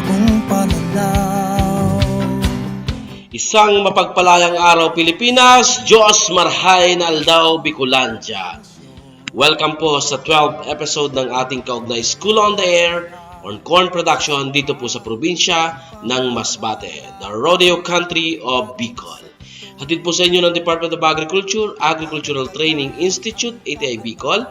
bagong pananaw. Isang mapagpalayang araw Pilipinas, Diyos marhay na aldaw Bicolandia. Welcome po sa 12th episode ng ating kaugnay School on the Air on Corn Production dito po sa probinsya ng Masbate, the Rodeo Country of Bicol. Hatid po sa inyo ng Department of Agriculture, Agricultural Training Institute, ATI Bicol,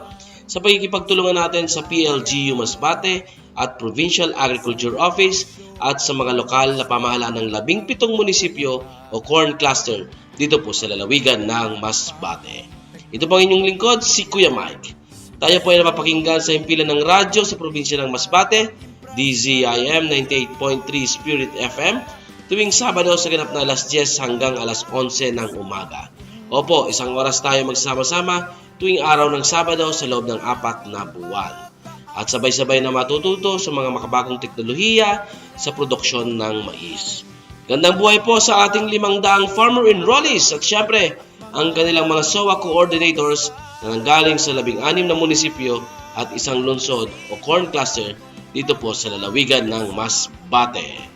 sa pagkikipagtulungan natin sa PLGU Masbate at Provincial Agriculture Office at sa mga lokal na pamahalaan ng 17 munisipyo o corn cluster dito po sa lalawigan ng Masbate. Ito pang inyong lingkod, si Kuya Mike. Tayo po ay napapakinggan sa himpilan ng radyo sa probinsya ng Masbate, DZIM 98.3 Spirit FM, tuwing Sabado sa ganap na alas 10 hanggang alas 11 ng umaga. Opo, isang oras tayo magsama-sama tuwing araw ng Sabado sa loob ng 4 na buwan. At sabay-sabay na matututo sa mga makabagong teknolohiya sa produksyon ng mais. Gandang buhay po sa ating 500 farmer enrollees at syempre ang kanilang mga SOA coordinators na nanggaling sa 16 na munisipyo at isang lungsod o corn cluster dito po sa lalawigan ng Masbate.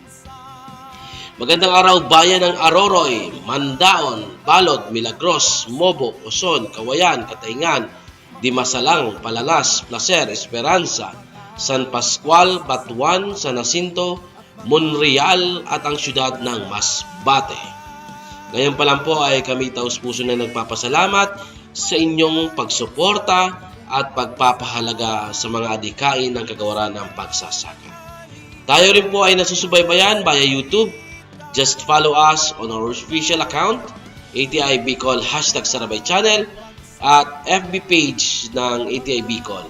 Magandang araw bayan ng Aroroy, Mandaon, Balod, Milagros, Mobo, Quezon, Kawayan, Katayngan, Dimasalang, Palanas, Placer, Esperanza, San Pascual, Batuan, San Jacinto, Monreal at ang syudad ng Masbate. Ngayon pa lang po ay kami taus-puso na nagpapasalamat sa inyong pagsuporta at pagpapahalaga sa mga adhikain ng kagawaran ng pagsasaka. Tayo rin po ay nasusubaybayan via YouTube. Just follow us on our official account, ATI Bicol #Sarabay Channel at FB page ng ATI Bicol.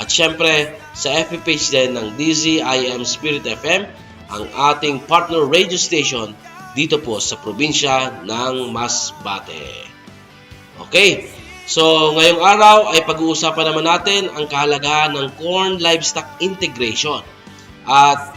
At syempre, sa FB page din ng DZIM Spirit FM, ang ating partner radio station dito po sa probinsya ng Masbate. Okay, so ngayong araw ay pag-uusapan naman natin ang kahalagahan ng corn livestock integration. At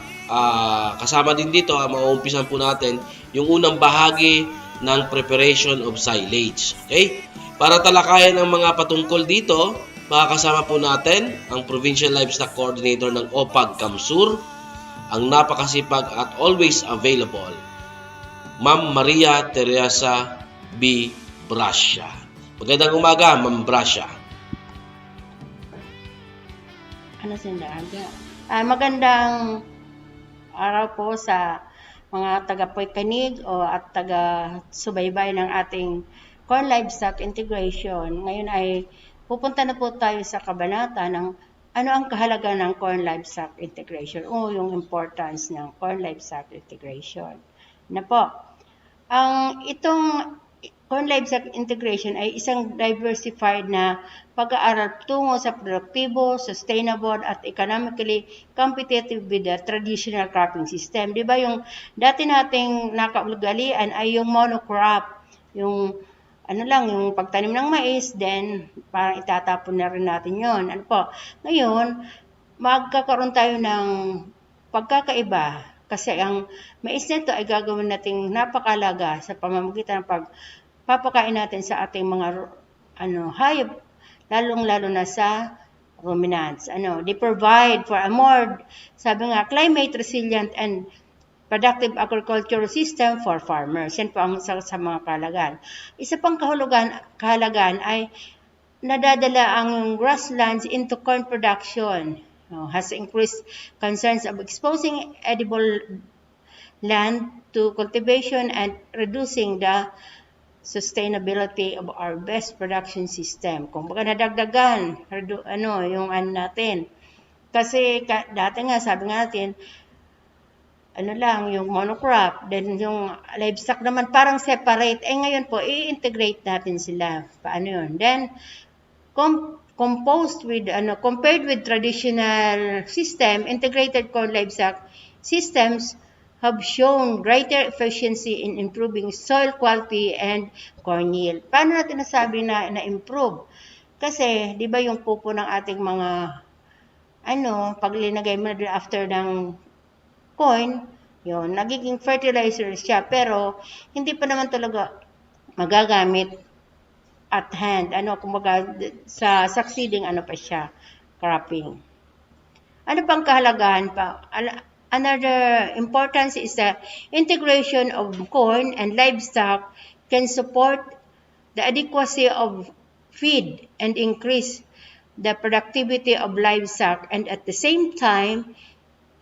kasama din dito, mauumpisan po natin yung unang bahagi ng preparation of silage. Okay? Para talakayan ang mga patungkol dito, makakasama po natin ang Provincial Livestock Coordinator ng OPAG Kamsur, ang napakasipag at always available, Ma'am Maria Teresa B. Brascia. Magandang umaga, Ma'am Brascia. Magandang araw po sa mga taga-pakikinig at taga-subaybay ng ating corn livestock integration. Ngayon ay pupunta na po tayo sa kabanata ng ano ang kahalaga ng corn livestock integration o yung importance ng corn livestock integration. Na po, itong corn livestock integration ay isang diversified na pag-aaral tungo sa produktibo, sustainable at economically competitive with the traditional cropping system. Di ba yung dati nating nakaugalian ay yung monocrop, yung yung pagtanim ng mais, then parang itatapon na rin natin yon. Ngayon, magkakaroon tayo ng pagkakaiba kasi ang mais nito ay gagawin nating napakalaga sa pamamagitan ng papakain natin sa ating mga hayop, lalong-lalo na sa ruminants. They provide for a more, sabi nga, climate resilient and productive agricultural system for farmers. Yan po ang isa sa mga kahalagaan. Isa pang kahalagaan ay nadadala ang grasslands into corn production. Has increased concerns of exposing edible land to cultivation and reducing the sustainability of our best production system. Kung baga nadagdagan, yung natin. Kasi dati nga, sabi nga natin, yung monocrop, then yung livestock naman parang separate. Ngayon po, i-integrate natin sila. Paano yun? Then, compared with traditional system, integrated corn livestock systems have shown greater efficiency in improving soil quality and corn yield. Paano natin nasabi na improve? Kasi, di ba yung pupo ng ating mga, pag linagay mo na after ng corn, yun, nagiging fertilizer siya, pero hindi pa naman talaga magagamit at hand. Kumbaga, sa succeeding, pa siya, cropping. Ano pang kahalagahan pa? another importance is the integration of corn and livestock can support the adequacy of feed and increase the productivity of livestock and at the same time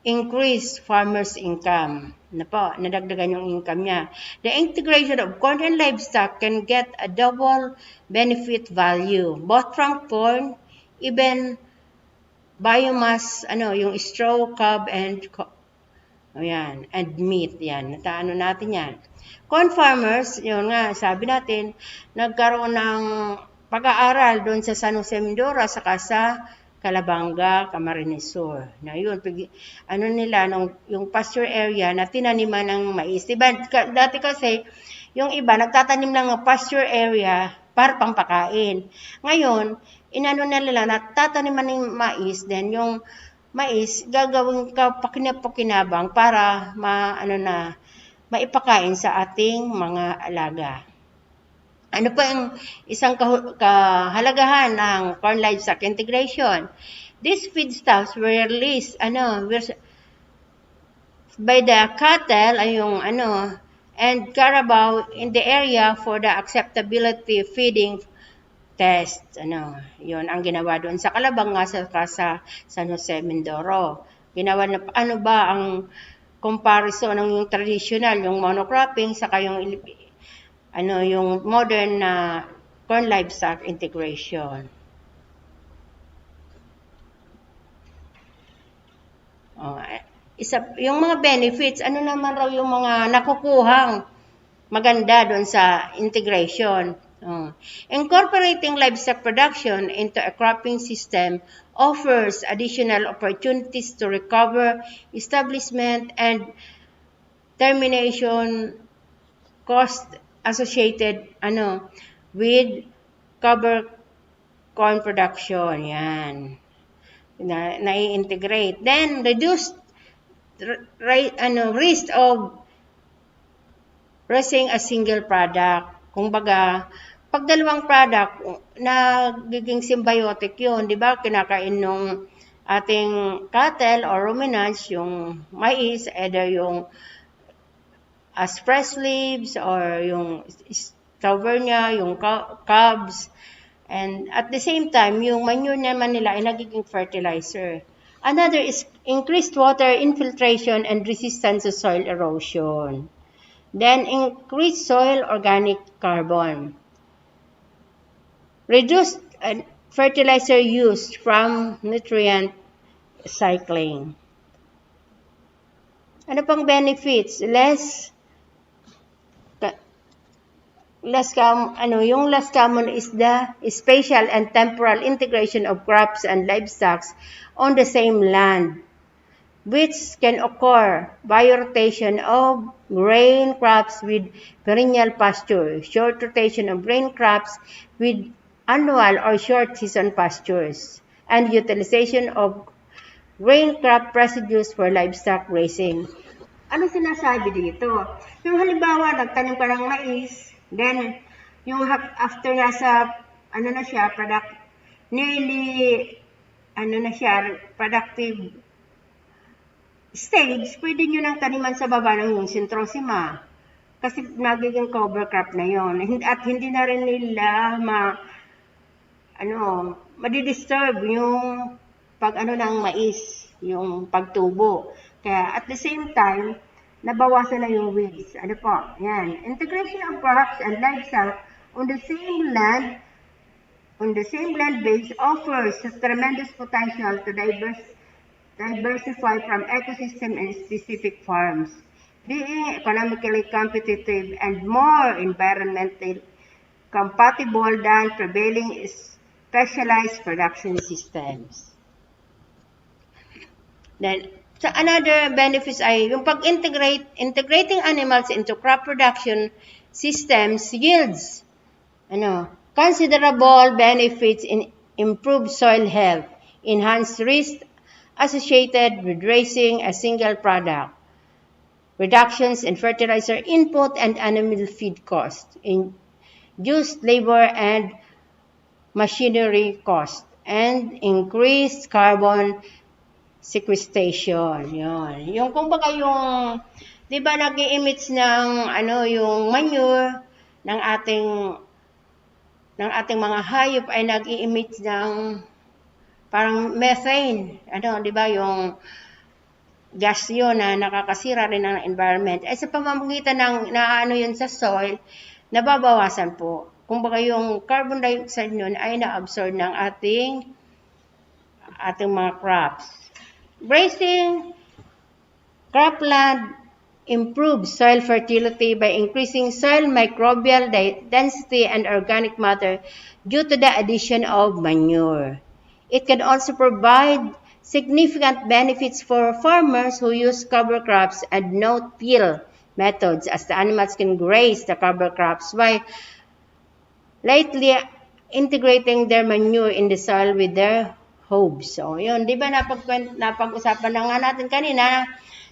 increase farmers' income. Nadagdagan yung income niya. The integration of corn and livestock can get a double benefit value, both from corn, even biomass, yung straw, cob, and meat, yan. Nataano natin yan. Corn farmers, yun nga, sabi natin, nagkaroon ng pag-aaral doon sa San Jose Mindoro, saka sa Calabanga, Camarines Sur. Na yun, yung pasture area na tinaniman ng mais. Diba, dati kasi, yung iba, nagtatanim lang ng pasture area para pampakain. Ngayon, nila na tataniman ng mais, then yung mais, gagawin ka pakinabang para maipakain sa ating mga alaga. Ano pa ang isang kahalagahan ng corn livestock integration? These feedstuffs were released by the cattle and carabao in the area for the acceptability feeding test. Yun ang ginawa doon sa Calabanga sa San Jose Mindoro. Ginawa na ano ba ang comparison ng yung traditional, yung monocropping saka yung modern na corn livestock integration. Yung mga benefits, ano naman raw yung mga nakukuhang maganda doon sa integration. Incorporating livestock production into a cropping system offers additional opportunities to recover establishment and termination cost associated with cover corn production. Yan. Na-integrate. Then, reduce risk of raising a single product. Kumbaga, pag dalawang product, nagiging symbiotic yun. Di ba? Kinakain nung ating cattle or ruminants, yung mais, either yung as fresh leaves or yung tavernia, yung cobs. And at the same time, yung manure naman nila ay nagiging fertilizer. Another is increased water infiltration and resistance to soil erosion. Then, increased soil organic carbon. Reduced fertilizer use from nutrient cycling. Ano pang benefits? Yung less common is the spatial and temporal integration of crops and livestock on the same land, which can occur by rotation of grain crops with perennial pasture, short rotation of grain crops with annual or short season pastures, and utilization of grain crop residues for livestock grazing. Ano sinasabi dito? Yung halimbawa, nagtanim ka ng mais, then, yung after nasa, productive stage, pwede nyo nang taniman sa baba ng yung centrosima. Kasi nagiging cover crop na yon. At hindi na rin nila madidisturb yung ng mais, yung pagtubo. Kaya at the same time, nabawasan na yung weeds. Yan. Integration of crops and livestock on the same land base offers tremendous potential to diversify from ecosystem and specific farms, being economically competitive and more environmentally compatible than prevailing specialized production systems. Then, so another benefits ay yung integrating animals into crop production systems yields considerable benefits in improved soil health, enhanced risk associated with raising a single product, reductions in fertilizer input and animal feed costs, induced labor and machinery costs, and increased carbon sequestration. Yun. Yung kumbaga yung, di ba nag-i-emits ng yung manure ng ating mga hayop ay nag-i-emit ng parang methane. Di ba yung gas yun na nakakasira rin ng environment. Sa pamamagitan ng yun sa soil, nababawasan po. Kumbaga yung carbon dioxide nun ay na-absorb ng ating mga crops. Grazing cropland improves soil fertility by increasing soil microbial density and organic matter due to the addition of manure. It can also provide significant benefits for farmers who use cover crops and no-till methods, as the animals can graze the cover crops while lightly integrating their manure in the soil with their hooves. So, yun, di ba napag-usapan na nga natin kanina,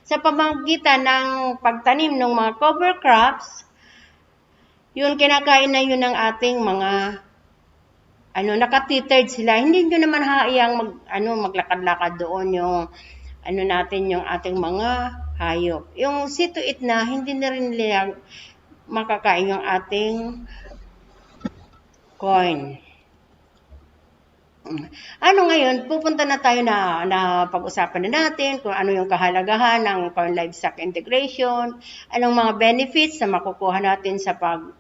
sa pamamagitan ng pagtanim ng mga cover crops, yun, kinakain na yun ng ating mga, nakatitered sila. Hindi nyo naman haiyang maglakad-lakad doon yung, yung ating mga hayop. Yung see to it na, hindi na rin nila makakain yung ating corn. Ngayon, pupunta na tayo na pag-usapan na natin kung ano yung kahalagahan ng corn livestock integration, anong mga benefits na makukuha natin sa pag-adapt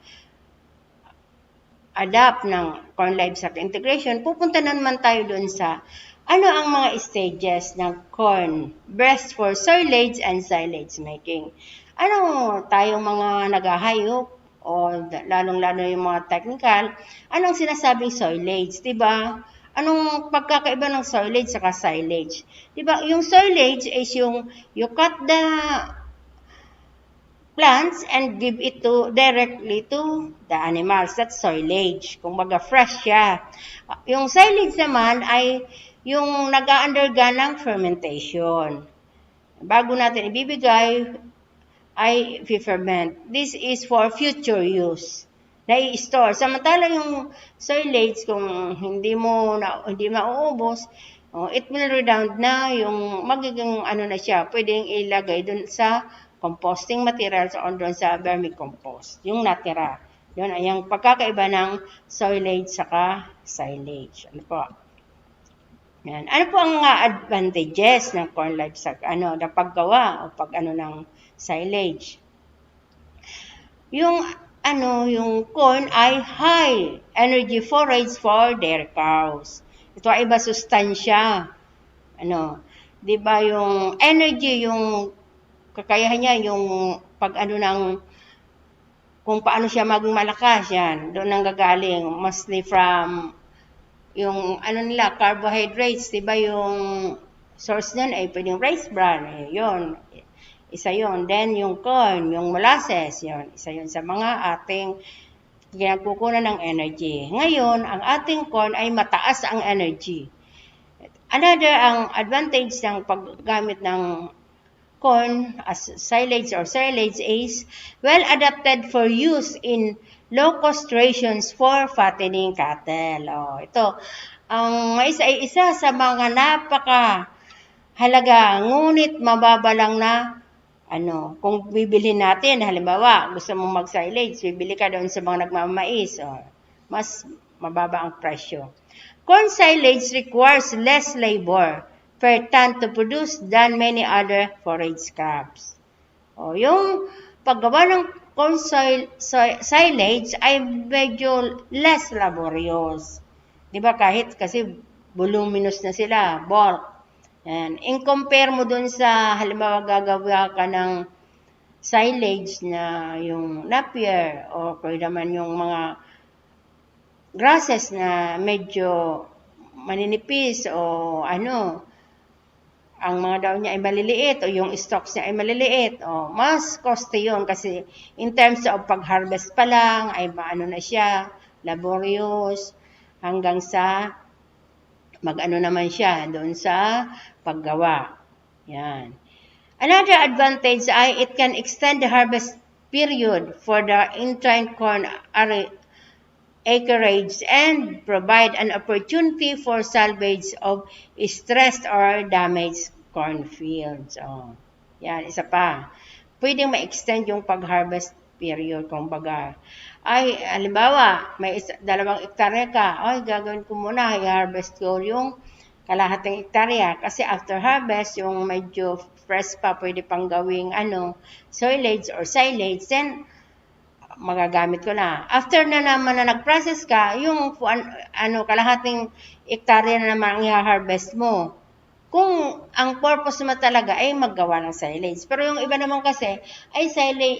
ng corn livestock integration. Pupunta na naman tayo doon sa ano ang mga stages ng corn, best for silage and silage making. Tayong mga naghahayop, o lalong-lalo yung mga technical, anong sinasabing silage, diba? Anong pagkakaiba ng silage saka silage? Diba, yung silage is yung you cut the plants and give it directly to the animals. That's silage. Kung baga fresh siya. Yung silage naman ay yung nag-undergo ng fermentation. Bago natin ibibigay, ay ferment. This is for future use. Na-i-store. Samantala yung silage, kung hindi mauubos, it will redound na yung magiging na siya, pwedeng ilagay dun sa composting materials o dun sa vermicompost, yung natira. Yun ay yung pagkakaiba ng silage saka silage. Ano po? Yan. Ano po ang advantages ng corn livestock? Na paggawa o ng silage? Yung corn ay high energy forage for dairy cows. Ito ay iba sustansya. Di ba yung energy, yung kakayahan niya, yung kung paano siya maging malakas yan, doon ang gagaling, mostly from yung carbohydrates, di ba yung source nun ay pwedeng rice bran, yun. Isa yun. Then, yung corn, yung molasses, yun. Isa yun sa mga ating ginagkukunan ng energy. Ngayon, ang ating corn ay mataas ang energy. Another, ang advantage ng paggamit ng corn as silage or silage is well adapted for use in low-cost rations for fattening cattle. Ito, ang isa sa mga napaka-halaga, ngunit mababa lang na kung bibili natin, halimbawa, gusto mong mag-silage, bibili ka doon sa mga nagmamais, mas mababa ang presyo. Corn silage requires less labor per ton to produce than many other forage crops. Yung paggawa ng corn silage ay medyo less laborious. Diba kasi voluminous na sila, bulk. And in-compare mo dun sa, halimbawa, gagawa ka ng silage na yung napier o kaya naman yung mga grasses na medyo maninipis o ang mga daon niya ay maliliit o yung stalks niya ay maliliit mas costly yun kasi in terms of pag-harvest pa lang ay na siya, laborious hanggang sa naman siya doon sa paggawa. Yan. Another advantage ay it can extend the harvest period for the entire corn acreage and provide an opportunity for salvage of stressed or damaged cornfields. Oh. Yan, isa pa. Pwedeng ma-extend yung pag-harvest period. Kung baga, ay, halimbawa, may 2 hektarya ka, ay, gagawin ko muna, i-harvest ko yung kalahating hektarya. Kasi after harvest, yung medyo fresh pa, pwede pang gawing soilage or silage, then magagamit ko na. After na naman na nag-process ka, yung kalahating hektarya na naman ang i-harvest mo. Kung ang purpose mo talaga ay maggawa ng silage. Pero yung iba naman kasi ay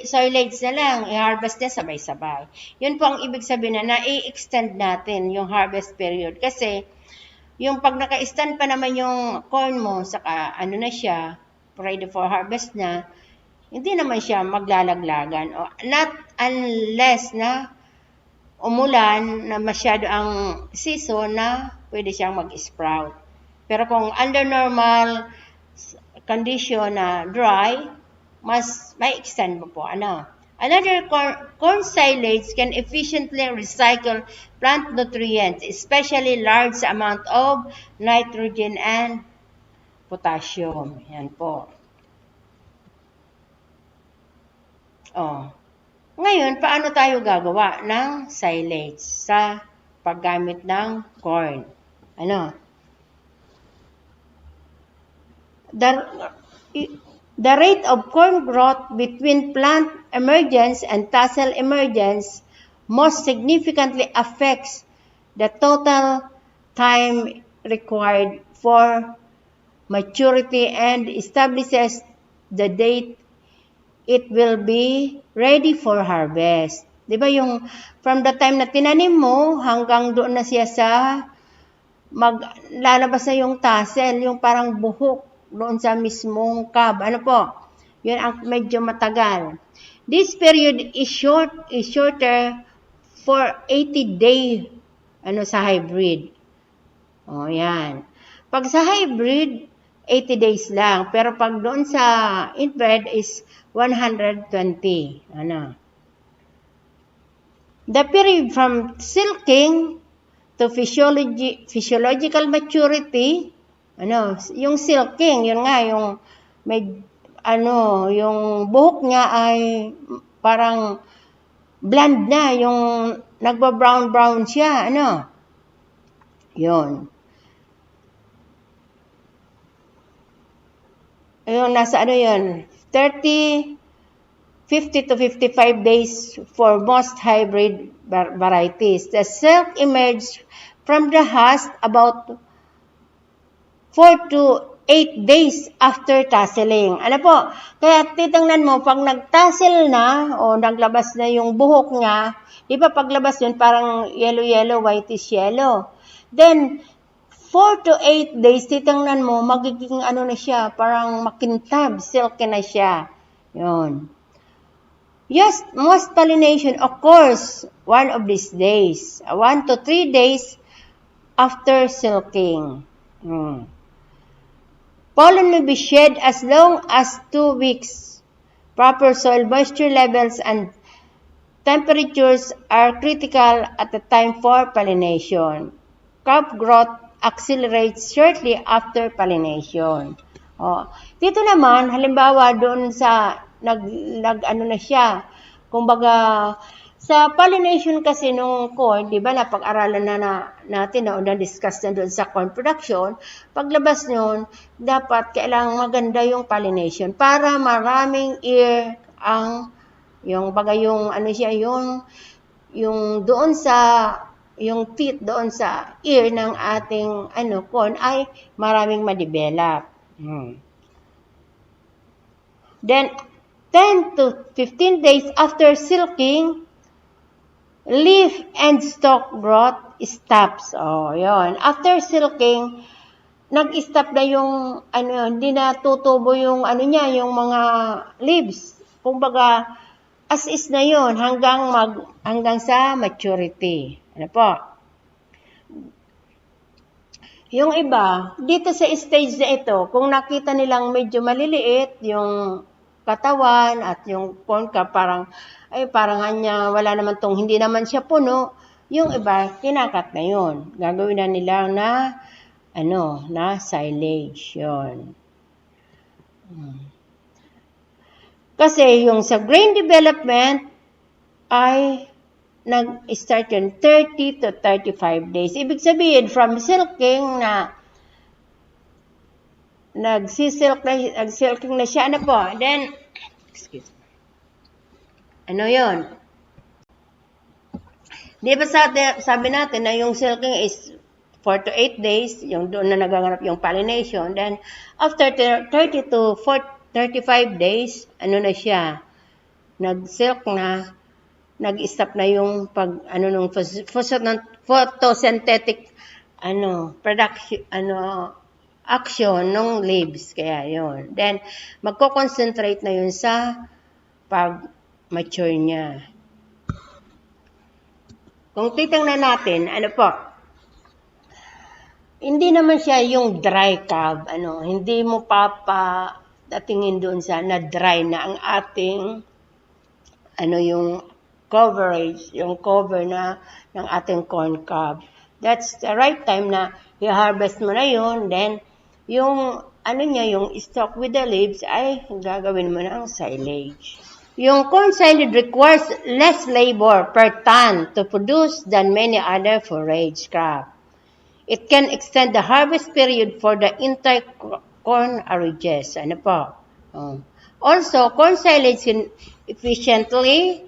silage na lang, i-harvest na sabay-sabay. Yun po ang ibig sabihin na i-extend natin yung harvest period. Kasi yung pag naka-stand pa naman yung corn mo, saka na siya, ready for harvest na, hindi naman siya maglalaglagan. Not unless na umulan na masyado ang season na pwede siyang mag-sprout. Pero kung under normal condition na dry, may extend mo po. Another corn silage can efficiently recycle plant nutrients, especially large amount of nitrogen and potassium. Yan po. Ngayon, paano tayo gagawa ng silage sa paggamit ng corn? The rate of corn growth between plant emergence and tassel emergence most significantly affects the total time required for maturity and establishes the date it will be ready for harvest. Diba yung from the time na tinanim mo hanggang doon na siya sa maglalabas na yung tassel, yung parang buhok doon sa mismong cob. Yun ang medyo matagal. This period is shorter for 80 day sa hybrid. Yan. Pag sa hybrid, 80 days lang. Pero pag doon sa inbred is 120. The period from silking to physiological maturity, yung silking, yun nga, yung yung buhok niya ay parang blonde na, yung nagba-brown siya, yun. Ayun, nasa 50 to 55 days for most hybrid varieties. The silk emerges from the husk about 4 to 8 days after tasseling. Kaya titingnan mo, pag nag-tassel na, o naglabas na yung buhok niya, di ba paglabas yun, parang yellow, whitish yellow. Then, 4 to 8 days, titingnan mo, magiging na siya, parang makintab, silky na siya. Yun. Yes, most pollination occurs one of these days, 1 to 3 days after silking. Pollen may be shed as long as 2 weeks. Proper soil moisture levels and temperatures are critical at the time for pollination. Crop growth accelerates shortly after pollination. Dito naman, halimbawa doon sa na siya. Kumbaga, sa pollination kasi nung corn, di ba, napag-aralan natin o na-discuss na doon sa corn production, paglabas nun, dapat kailangang maganda yung pollination para maraming ear yung doon sa, yung teeth doon sa ear ng ating corn ay maraming ma-develop. Then, 10 to 15 days after silking, leaf and stalk growth stops. Yun. After silking, nag-stop na yung, hindi na tutubo yung, yung mga leaves. Kumbaga, as is na yun, hanggang sa maturity. Yung iba, dito sa stage na ito, kung nakita nilang medyo maliliit, yung katawan at yung corn cob, parang wala naman hindi naman siya puno, yung iba, kinakat na yun. Gagawin na nila na silage, yun. Kasi yung sa grain development ay nag-start yun 30 to 35 days. Ibig sabihin, from silking na nag-silking na siya, ano po, then, excuse me, ano yun? Di ba sabi natin na yung silking is 4 to 8 days, yung doon na nagaganap yung pollination, then, after 30 to 35 days, ano na siya, nag-silk na, nag-stop na yung nung photosynthetic, production, action ng leaves. Kaya yun. Then, magko-concentrate na yun sa pag-mature niya. Kung titingnan natin, hindi naman siya yung dry cob, hindi mo datingin doon sa na dry na ang ating, yung coverage, yung cover na ng ating corn cob. That's the right time na i-harvest mo na yun, then, yung, yung stalk with the leaves ay gagawin mo ng silage. Yung corn silage requires less labor per ton to produce than many other forage crop. It can extend the harvest period for the entire corn arages. Also, corn silage can efficiently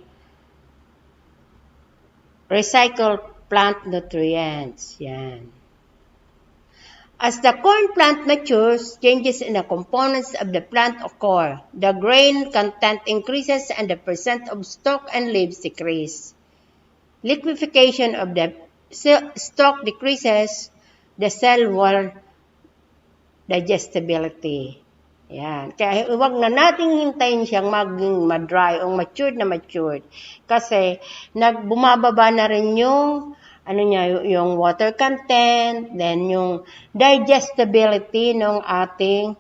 recycle plant nutrients. Yan. As the corn plant matures, changes in the components of the plant occur. The grain content increases and the percent of stalk and leaves decrease. Liquefaction of the stalk decreases the cell wall digestibility. Yan. Kaya huwag na nating hintayin siyang maging ma-dry o matured. Kasi bumababa na rin yung yung water content, then yung digestibility ng ating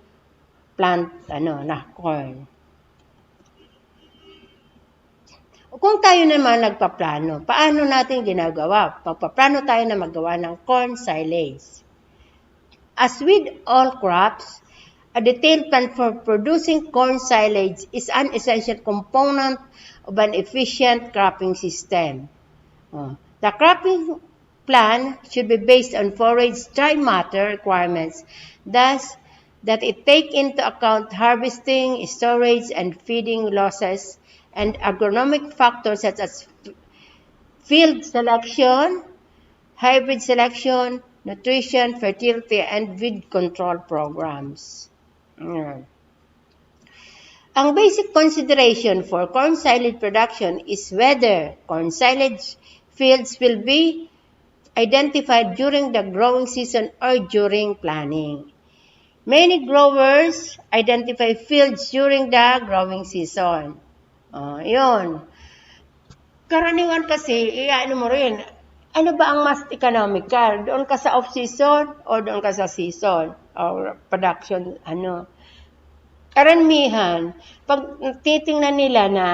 plant corn. Kung tayo naman nagpaplano, paano natin ginagawa? Pagpaplano tayo na magawa ng corn silage. As with all crops, a detailed plan for producing corn silage is an essential component of an efficient cropping system. The cropping plan should be based on forage dry matter requirements, thus that it take into account harvesting, storage, and feeding losses, and agronomic factors such as field selection, hybrid selection, nutrition, fertility, and weed control programs. Ang basic consideration for corn silage production is whether corn silage fields will be identified during the growing season or during planning. Many growers identify fields during the growing season. Yun. Karaniwan kasi, mo rin, ano ba ang mas economical? Doon ka sa off-season o doon ka sa season? Or production, Karamihan, pag titingnan nila na,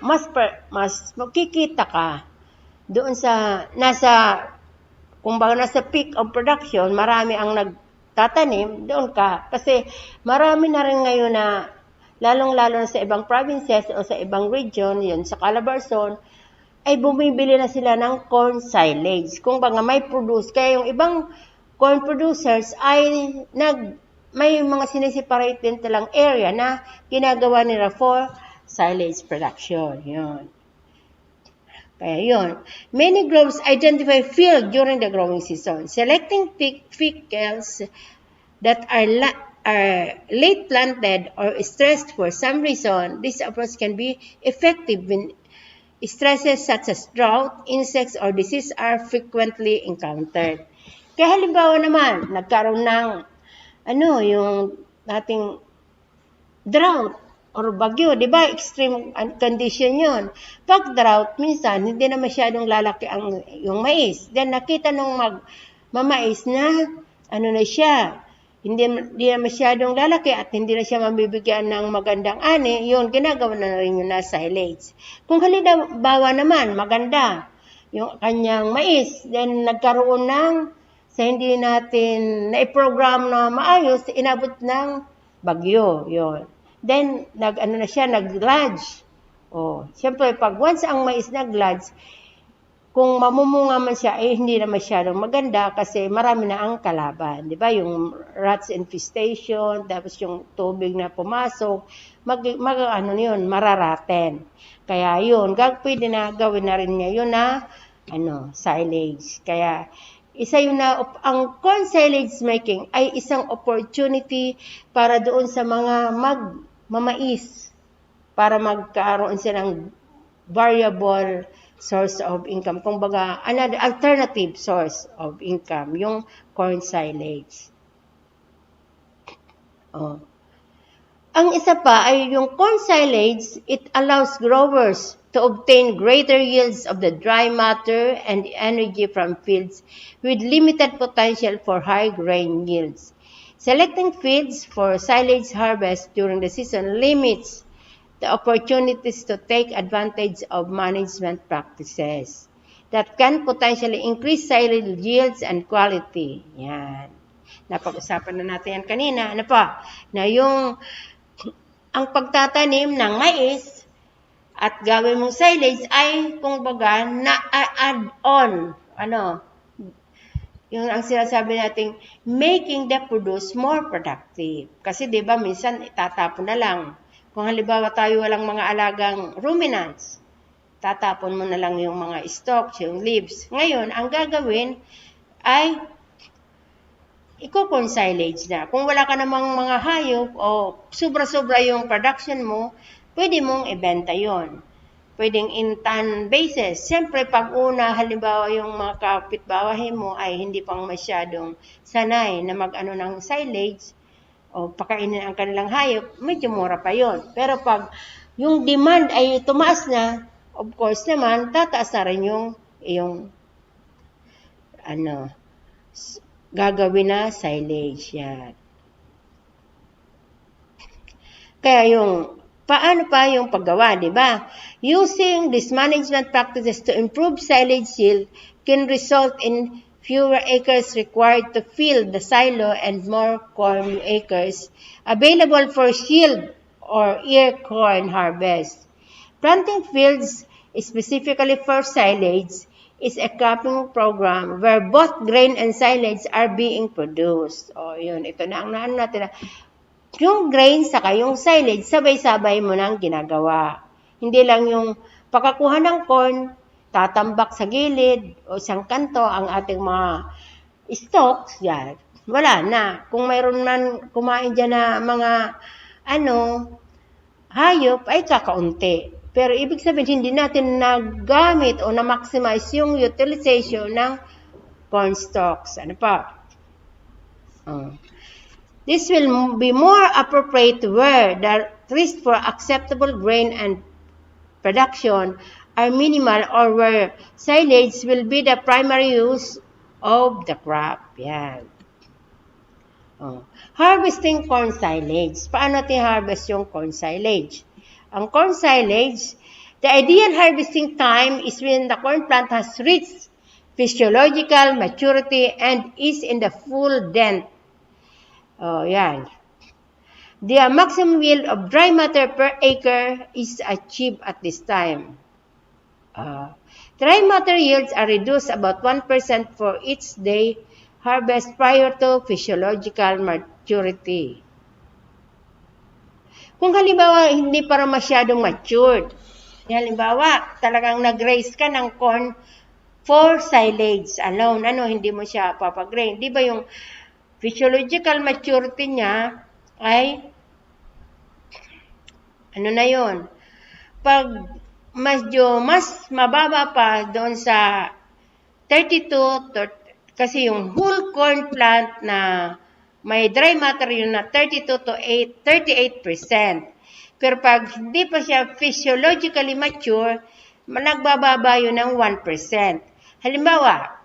mas makikita ka doon sa, kumbaga nasa peak of production, marami ang nagtatanim, doon ka. Kasi marami na rin ngayon na, lalong-lalo na sa ibang provinces o sa ibang region, yun sa Calabarzon, ay bumibili na sila ng corn silage. Kung baga may produce, kaya yung ibang corn producers ay may mga sineseparate din talang area na ginagawa nila for silage production. Yun. Kaya yun. Many growers identify field during the growing season. Selecting pickles that are late planted or stressed for some reason, this approach can be effective when stresses such as drought, insects, or disease are frequently encountered. Kaya halimbawa naman, nagkaroon ng yung ating drought or bagyo, di ba? Extreme condition yun. Pag drought, minsan, hindi na masyadong lalaki yung mais. Then, nakita nung mamais na, na siya, hindi na masyadong lalaki at hindi na siya mabibigyan ng magandang ani, yun, ginagawa na rin yung silage. Kung halimbawa naman, maganda yung kanyang mais, then nagkaroon ng, sa hindi natin na-program na maayos, inabot ng bagyo, yon. Then, nag-lodge. Siyempre, pag once ang mais nag-lodge, kung mamumunga man siya, hindi na masyadong maganda kasi marami na ang kalaban. Di ba? Yung rats infestation, tapos yung tubig na pumasok, mararaten. Kaya yun, pwede na gawin na rin niya yun na silage. Kaya, isa yun na, ang corn silage making ay isang opportunity para doon sa mga mamais para magkaroon sila ng variable source of income. Kung baga, another alternative source of income, yung corn silage. Ang isa pa ay yung corn silage, it allows growers to obtain greater yields of the dry matter and energy from fields with limited potential for high grain yields. Selecting fields for silage harvest during the season limits the opportunities to take advantage of management practices that can potentially increase silage yields and quality. Yan. Napag-usapan na natin yan kanina. Na yung ang pagtatanim ng mais at gawin mong silage ay kumbaga na-add on. Yung ang sinasabi natin, making the produce more productive. Kasi 'di ba minsan itatapon na lang. Kung halimbawa tayo walang mga alagang ruminants, tatapon mo na lang yung mga stalks, yung leaves. Ngayon, ang gagawin ay iko-corn silage na. Kung wala ka namang mga hayop o sobra-sobra yung production mo, pwede mong ibenta yon. Pwedeng in ton basis. Siyempre, pag una, halimbawa yung mga kapitbawahin mo ay hindi pang masyadong sanay na mag-ano ng silage, o pakainin ang kanilang hayop, medyo mura pa yon. Pero pag yung demand ay tumaas na, of course naman, tataas na rin yung gagawin na silage. Yan. Kaya paano pa yung paggawa, di ba? Using these management practices to improve silage yield can result in fewer acres required to fill the silo and more corn acres available for shield or ear corn harvest. Planting fields specifically for silage is a cropping program where both grain and silage are being produced. Yun, ito na ang naano natin. Yung grain saka yung silage, sabay-sabay mo nang ginagawa. Hindi lang yung pagkakuha ng corn, tatambak sa gilid o isang kanto ang ating mga stocks, yan. Wala na. Kung mayroon man kumain dyan na mga hayop, ay kakaunti. Pero ibig sabihin, hindi natin nagamit o na-maximize yung utilization ng corn stalks. This will be more appropriate where the risk for acceptable grain and production are minimal or where silage will be the primary use of the crop. Yan. Harvesting corn silage. Paano natin harvest yung corn silage? Ang corn silage, the ideal harvesting time is when the corn plant has reached physiological maturity and is in the full dent. Yan. The maximum yield of dry matter per acre is achieved at this time. Dry matter yields are reduced about 1% for each day harvest prior to physiological maturity. Kung halimbawa hindi para masyadong matured, halimbawa talagang nag-raise ka ng corn for silage alone, hindi mo siya papagrain. Di ba yung physiological maturity niya ay na yun? Pag mas mababa pa doon sa 32 kasi yung whole corn plant na may dry matter yun na 32 to 38%. Pero pag hindi pa siya physiologically mature, nagbababa yun ng 1%. Halimbawa,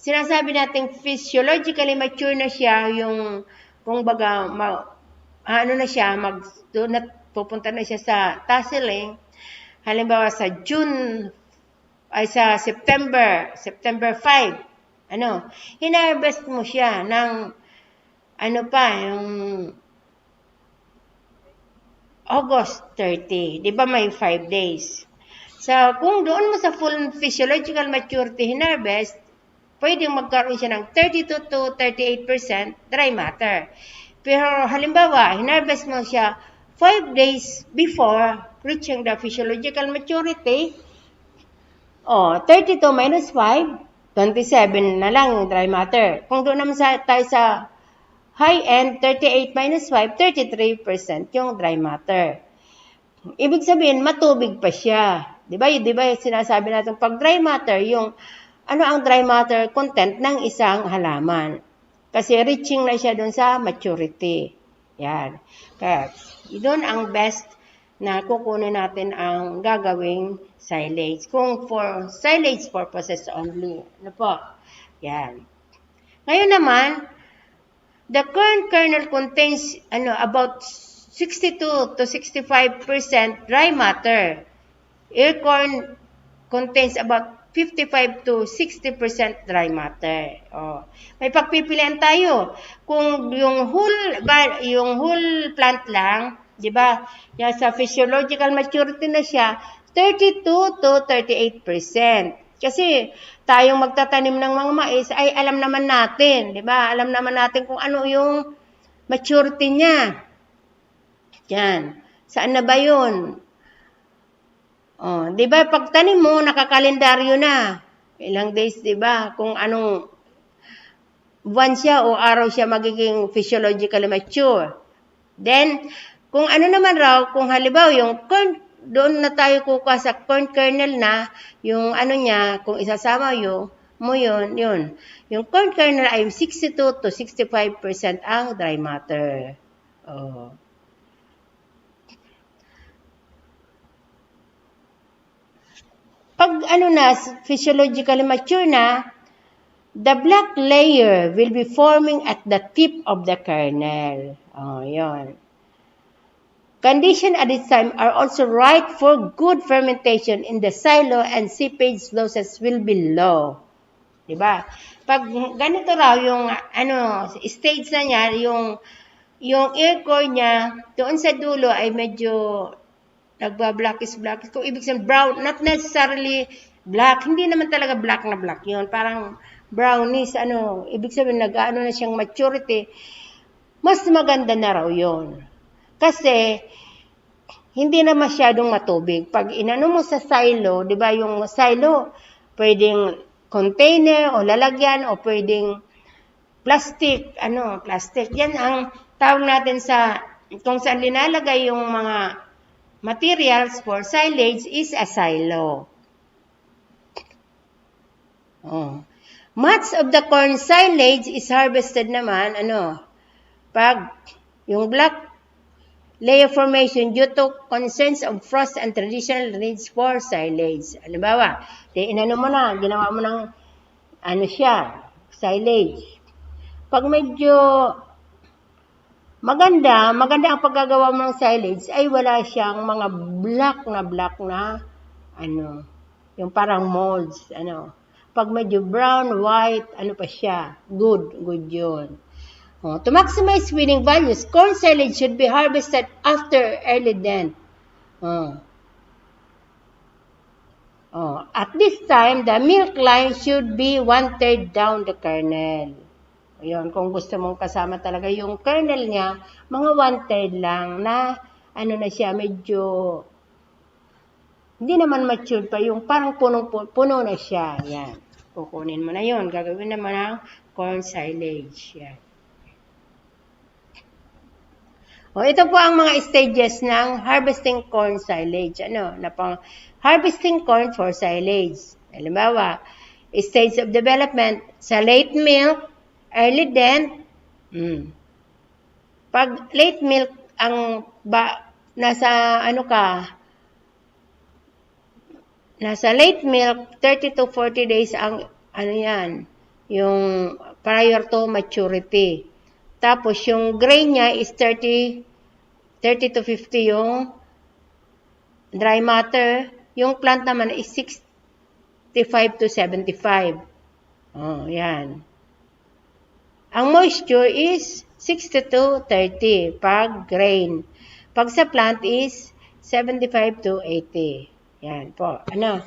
sinasabi natin physiologically mature na siya yung kung baga pupunta na siya sa tasseling. Halimbawa sa September 5, hinarvest mo siya ng yung August 30. Di ba may 5 days? So, kung doon mo sa full physiological maturity hinarvest, pwedeng magkaroon siya ng 32 to 38% dry matter. Pero halimbawa, hinarvest mo siya 5 days before reaching the physiological maturity, 32 minus 5, 27 na lang yung dry matter. Kung doon naman tayo sa high end, 38 minus 5, 33% yung dry matter. Ibig sabihin, matubig pa siya. Di ba sinasabi natin, pag dry matter, yung ano ang dry matter content ng isang halaman. Kasi reaching na siya doon sa maturity. Yan. Kaya, doon ang best na kukunin natin ang gagawing silage. Kung for silage purposes only. Ano po? Yan. Ngayon naman, the current kernel contains about 62 to 65% dry matter. Ear corn contains about 55 to 60% dry matter. May pagpipilian tayo. Kung yung whole plant lang, 'di ba? Yan sa physiological maturity na siya, 32 to 38%. Kasi tayong magtatanim ng mga mais ay alam naman natin, 'di ba? Alam naman natin kung ano yung maturity niya. Yan. Saan na ba 'yun? 'Di ba pag tanim mo nakakalendaryo na. Ilang days, 'di ba? Kung anong buwan siya o araw siya magiging physiologically mature. Then, kung ano naman raw, kung halimbawa yung corn, doon na tayo kukuha sa corn kernel na, yung ano niya, kung isasama mo yun. Yung corn kernel ay 62 to 65% ang dry matter. Pag physiologically mature na, the black layer will be forming at the tip of the kernel. Yun. Conditions at this time are also right for good fermentation in the silo and seepage losses will be low. Diba? Pag ganito raw yung stage na niya, yung ear core niya, doon sa dulo ay medyo nagba-blackish. Kung ibig sabihin brown, not necessarily black, hindi naman talaga black na black yun. Parang brownish, ibig sabihin na siyang maturity, mas maganda na raw yun. Kasi, hindi na masyadong matubig. Pag inano mo sa silo, di ba yung silo, pwedeng container o lalagyan o pwedeng plastic, plastic. Yan ang tawag natin kung saan linalagay yung mga materials for silage is a silo. Much of the corn silage is harvested naman, pag yung black layer formation due to concerns of frost and traditional needs for silage. Halimbawa, inano mo na, ginawa mo ng silage. Pag medyo maganda ang paggagawa mo ng silage ay wala siyang mga black na yung parang molds, Pag medyo brown, white, pa siya, good yun. To maximize winning values, corn silage should be harvested after early dent. At this time, the milk line should be 1/3 down the kernel. Ayun, kung gusto mong kasama talaga yung kernel niya, mga 1/3 lang na na siya, medyo hindi naman matured pa, yung parang puno na siya. Yan. Kukunin mo na yun. Gagawin naman ang corn silage. Yan. Ito po ang mga stages ng harvesting corn silage. Harvesting corn for silage. Halimbawa, stage of development sa late milk, early dent. Pag late milk, nasa late milk, 30 to 40 days ang, yung prior to maturity. Tapos, yung grain niya is 30 to 50 yung dry matter. Yung plant naman is 65 to 75. Yan. Ang moisture is 60 to 30 pag grain. Pag sa plant is 75 to 80. Yan po. Ano?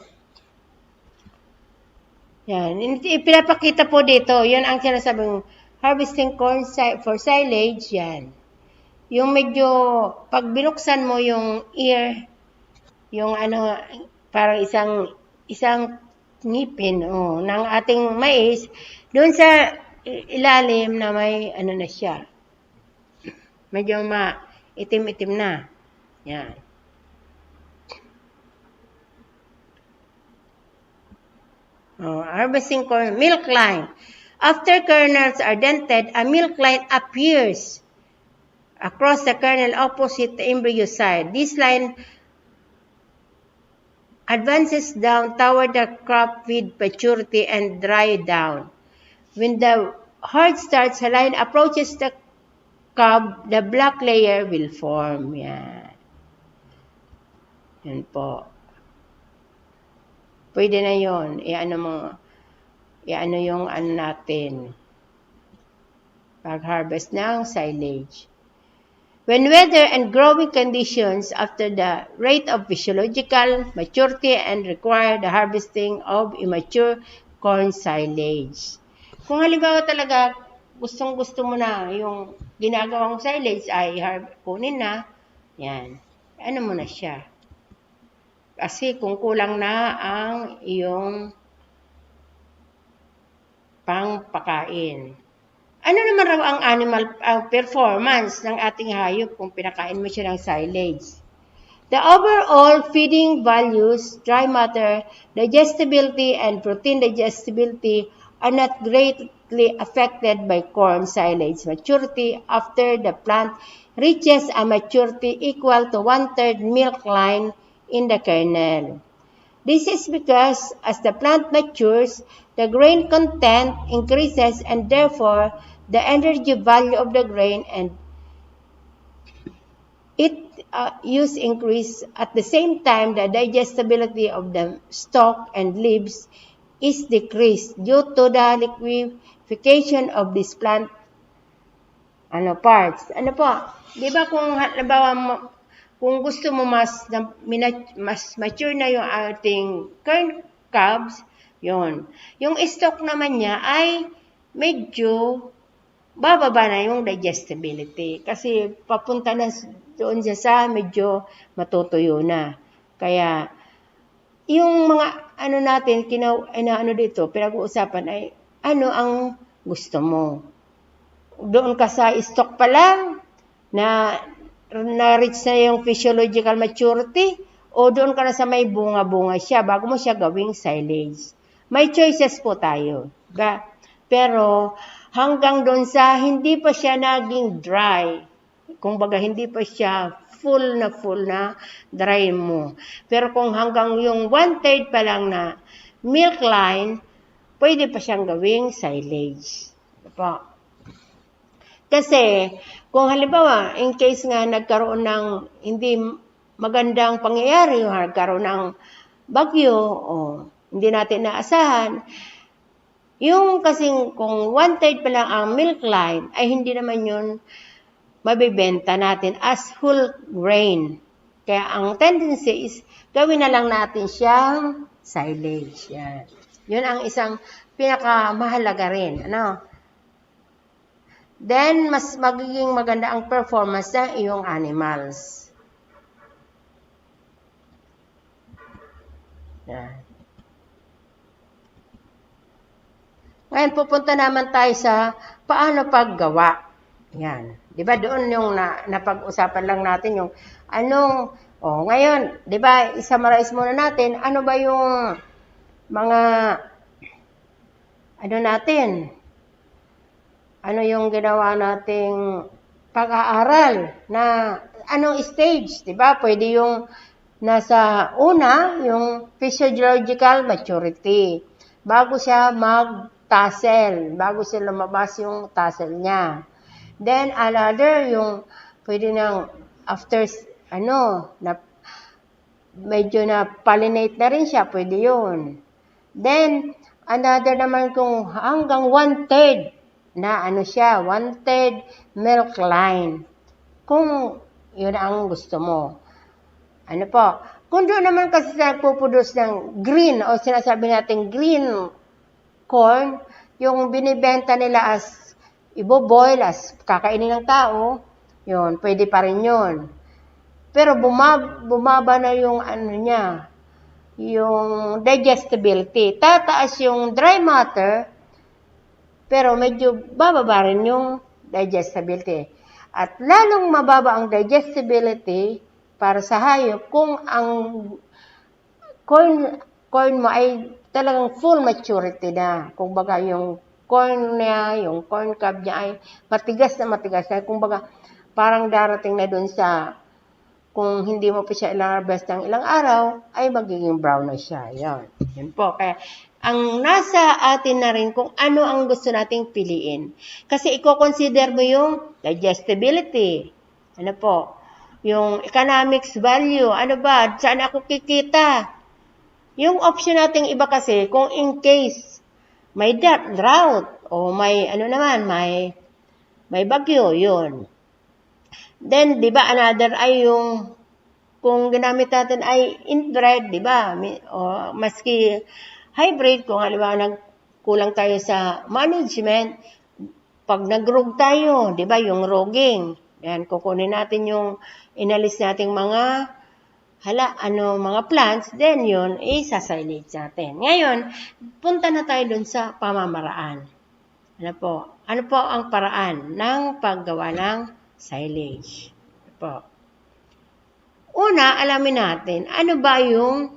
Yan. Pinapakita po dito. Yan ang sinasabing harvesting corn for silage. Yan. Yung medyo, pag binuksan mo yung ear, yung ano, parang isang ngipin ng ating mais, doon sa ilalim na may ano na siya. Medyo itim-itim na. Yan. Harvesting corn, milk line. After kernels are dented, a milk line appears across the kernel opposite the embryo side. This line advances down toward the crop with maturity and dry down. When the heart starts, the line approaches the cob, the black layer will form. Yan. Yan po. Pwede na yun. Iano yung ano natin. Pag-harvest ng silage. When weather and growing conditions after the rate of physiological maturity and require the harvesting of immature corn silage. Kung halimbawa talaga gustong-gusto mo na yung ginagawang silage ay kunin na, yan, ano mo na siya. Kasi kung kulang na ang iyong pangpakain. Ano naman raw ang performance ng ating hayop kung pinakain mo siya ng silage? The overall feeding values, dry matter, digestibility, and protein digestibility are not greatly affected by corn silage maturity after the plant reaches a maturity equal to 1/3 milk line in the kernel. This is because as the plant matures, the grain content increases and therefore the energy value of the grain and its use increase. At the same time, the digestibility of the stalk and leaves is decreased due to the liquefaction of this plant parts. Ano po? Di ba kung halimbawa kung gusto mo mas mature na yung ating corn cobs, yon. Yung stock naman niya ay medyo bababa na yung digestibility. Kasi papunta na doon siya sa medyo matutuyo na. Kaya, yung mga natin, dito, pinag-uusapan ay ano ang gusto mo. Doon ka sa stock pa lang na na-reach na yung physiological maturity o doon ka na sa may bunga-bunga siya bago mo siya gawing silage. May choices po tayo. Pero hanggang doon sa hindi pa siya naging dry. Kumbaga hindi pa siya full na dry mo. Pero kung hanggang yung 1/3 pa lang na milk line, pwede pa siyang gawing silage. Diba? Kasi, kung halimbawa, in case nga nagkaroon ng hindi magandang pangyayari, nagkaroon ng bagyo, o hindi natin naasahan, yung kasing kung 1/3 pa lang ang milk line, ay hindi naman yun mabibenta natin as whole grain. Kaya ang tendency is, gawin na lang natin siyang silage. Yan. Yun ang isang pinakamahalaga rin. Then, mas magiging maganda ang performance ng iyong animals. Yan. Ngayon, pupunta naman tayo sa paano paggawa. Yan. Diba, doon yung napag-usapan lang natin yung ngayon, diba, i-summarize muna natin, ano ba yung mga, natin, ano yung ginawa nating pag-aaral na anong stage, 'di ba? Pwede yung nasa una, yung physiological maturity. Bago siya mag-tassel, bago siya lumabas yung tassel niya. Then another yung pwede nang after na medyo na pollinate na rin siya, pwede yun. Then another naman kung hanggang 1/3 na 1/3 milk line. Kung yun ang gusto mo. Ano po? Kung doon naman kasi sa nagpuproduce ng green o sinasabi natin green corn, yung binibenta nila as iboboil, as kakainin ng tao, yun, pwede pa rin yun. Pero bumaba na yung ano niya, yung digestibility. Tataas yung dry matter, pero medyo bababa rin yung digestibility. At lalong mababa ang digestibility para sa hayop kung ang corn mo ay talagang full maturity na. Kung baga yung corn niya, yung corn cob niya ay matigas na. Kung baga parang darating na dun sa kung hindi mo pa siya ilang-harvest ng ilang araw, ay magiging brown na siya. Yan. Yan po. Kaya, ang nasa atin na rin kung ano ang gusto nating piliin. Kasi i-consider mo yung digestibility. Ano po? Yung economics value. Ano ba? Saan ako kikita? Yung option nating iba kasi, kung in case may drought o may ano naman, may bagyo, yun. Then, di ba, another ay yung, kung ginamit natin ay inbred, di ba? O maski hybrid, kung halimbawa nagkulang tayo sa management, pag nag-rog tayo, di ba, yung rogging, yan, kukunin natin yung inalis nating mga mga plants, then yun, isasilage natin. Ngayon, punta na tayo dun sa pamamaraan. Ano po ang paraan ng paggawa ng silage? Po. Una, alamin natin, ano ba yung